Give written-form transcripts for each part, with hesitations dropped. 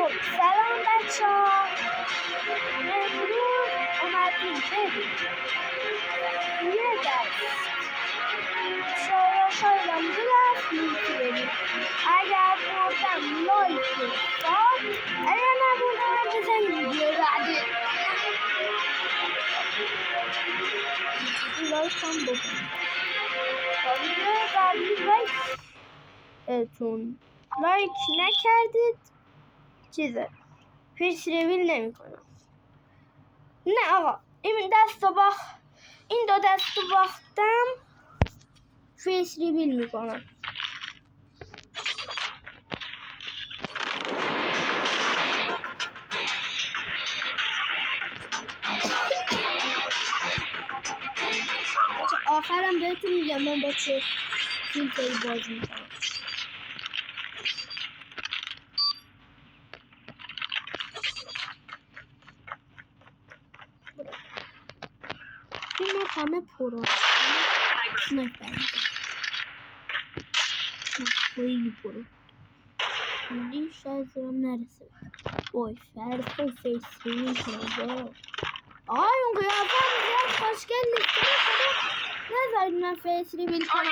خب سلام بچه ها، امروز اومدیم بریم یه دست شایدم دو دست میتی بریم. اگر بردم لایک و ساب، اگر نبردم بزنیم ویدیو بعدی لایک هم بکنیم تا ویدیو بعدی لایکتون لایک نکردید چیزه پیش ریویل نمی کنم. نه آقا این دو دست باختم فیس ریویل میکنم. آخرم بهتون میگم من با چه فیلتری بازی میکنم. این همه پرو خیلی پرو خیلی شاید زرم نرسه. وای فرد فیس ریویل کنم. آقای اون قیافه زیاد خوشگل نیست. نذارید من فیس ریویل کنم.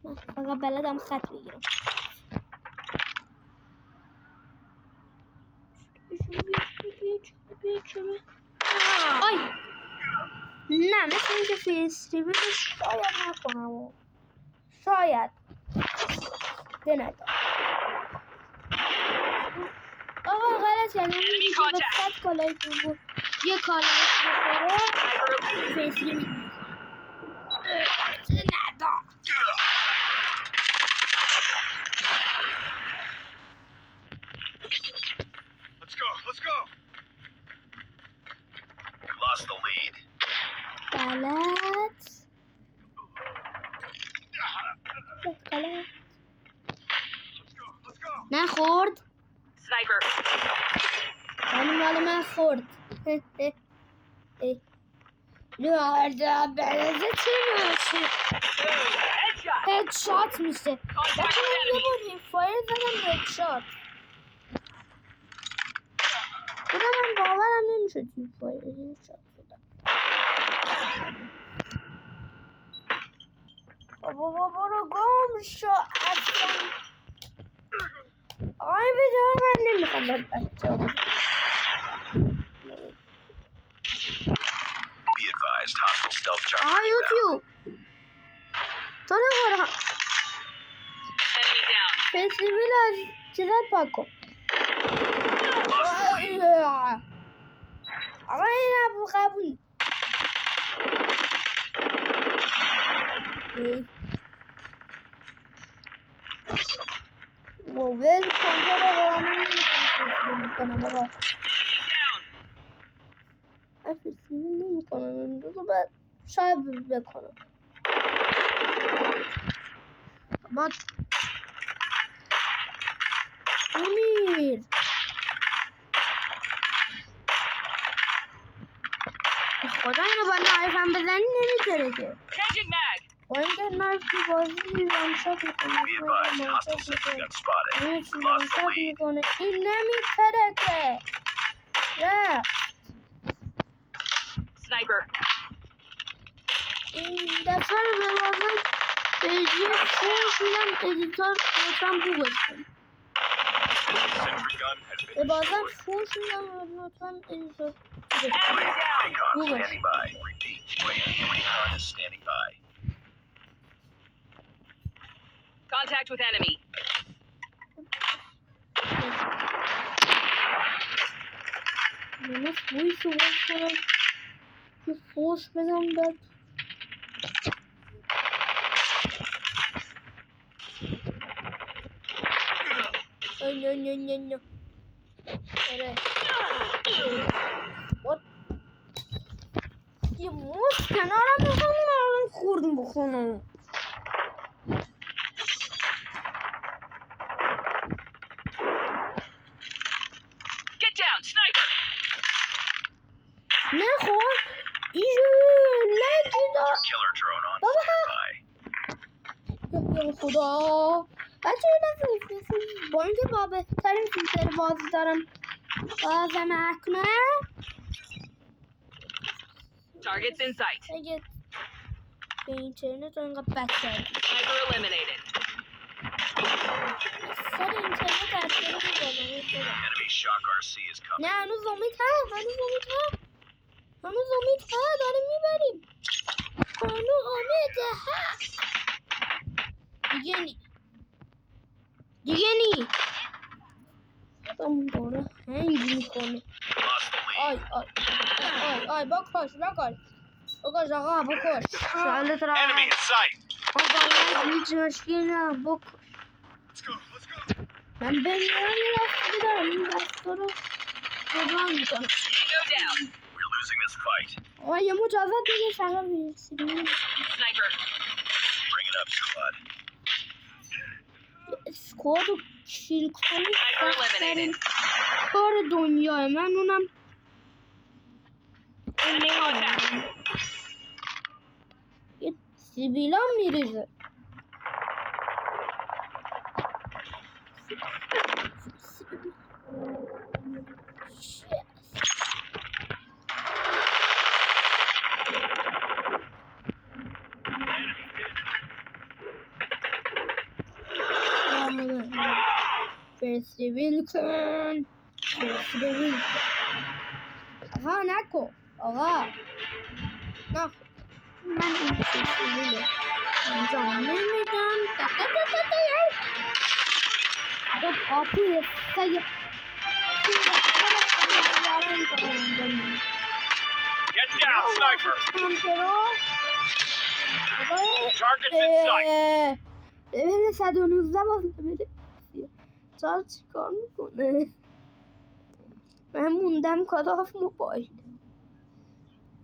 من فقط بلدم خط بگیرم. آی نه مثل اینکه فیس ریویل شاید نکنم. شاید آقا غلط کردم. به صد کالایت بود یه کالایت بخوره فیس ریویل ندا. Let's go. We lost the lead. غلط نخورد. Sniper. مال من خورد. لارده بلده چی میشه؟ هدشات میشه. بچه من یه بار این فایر زدم هدشات. خدا من باورم نمیشد این فایر هدشات زدم. بابا برو گم شو اصلا. آی بجای من نمیخوام باید بچه ها Be advised, hostile stealth charge. یوتیوب تو نگاه Enemy down. فیس ریویل از چیزت پاک کن. آقا این ابو قبول موبیل کنتر آقا من نمیکنم آقا نمیکنم امروز باید شاید بکنم با امیر خدا اینو با نایفم بزنی نمیتره که Changing mag. با اینکه نایف تو بازی وانشات میکنه Be advised, hostile sentry gun spotted. We lost the lead. این نمیتره که نه Sniper. این دفعه رو به بازم پیجی فوش میدم ادیتار لطفا بوگش کن. Sentry gun has been به بازم destroyed. فوش میدم لطفا ادیتار Recon standing by. Repeat, UAV recon is standing by. Contact with enemy. من فوش رو باز کنم که فوش بدم بعد نه آره یه موز کنارم بخونم خوردم بخونم Get down, sniper. نخور ایجو لگی Hunter killer drone on standby. یا خدا بچه یه دفعه بفرستید با اینکه با بهترین فیلتر بازی دارم بازم نکنم Targets in sight. اگه به اینترنت رو اینقدر بد کردی Sniper eliminated. سر اینترنت اصلا رو بازمه شدم Enemy shock RC is coming. نه هنوز امید هست هنوز امید هست داریم میبریم هنوز امید هست دیگه نی اون داره هنگ میکنه Lost the lead. آی بکش آقا بکش سوالت را Enemy in sight. آقا هیچ مشکلی نه بکش Let's go. من بمیرم یه دستی دارم این دستا رو جبران میکنم Go down. We're losing this fight. آقا یه مجازات دیگه شغل بیرسید Sniper. Bring it up, squad. اسکواد رو کیل کنی Sniper سخت‌ترین eliminated. کار دنیاه من اونم Enemy contact. یه سیبیلان میریزه فستیویل کن آقا نکن آقا نکن من این فستیویل رو انجام نمیدم دو پاپی سایه Get down, sniper. Targets in sight. ببینه 119 باز بده سال چیکار میکنه من موندم کداف موبایل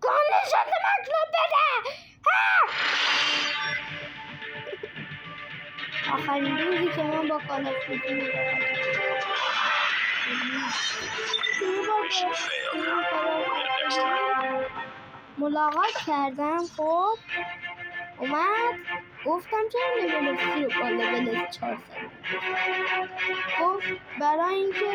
نشان مطلوب بده آخرین روزی که من با کالاف دیوتی Mission failed. Next time. ملاقات کردم خب اومد گفتم چرا لول 30 رو با لول 400 گفت برای اینکه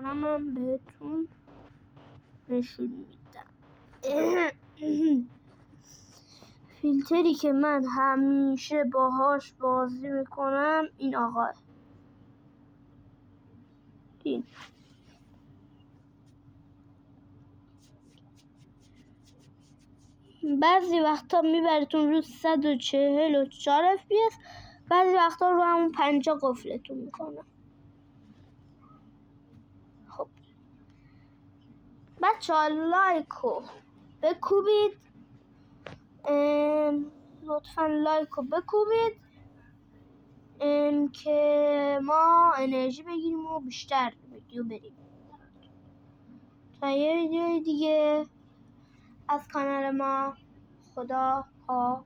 من بهتون نشون میدم فیلتری که من همیشه باهاش بازی میکنم این آقا این بعضی وقتا میبرتون رو 144 FPS بعضی وقتا رو همون 50 قفلتون میکنه خب بچه ها لایکو بکوبید لطفا لایکو بکوبید که ما انرژی بگیریم و بیشتر ویدیو بریم تا یه ویدیو دیگه از کانال ما خدا ها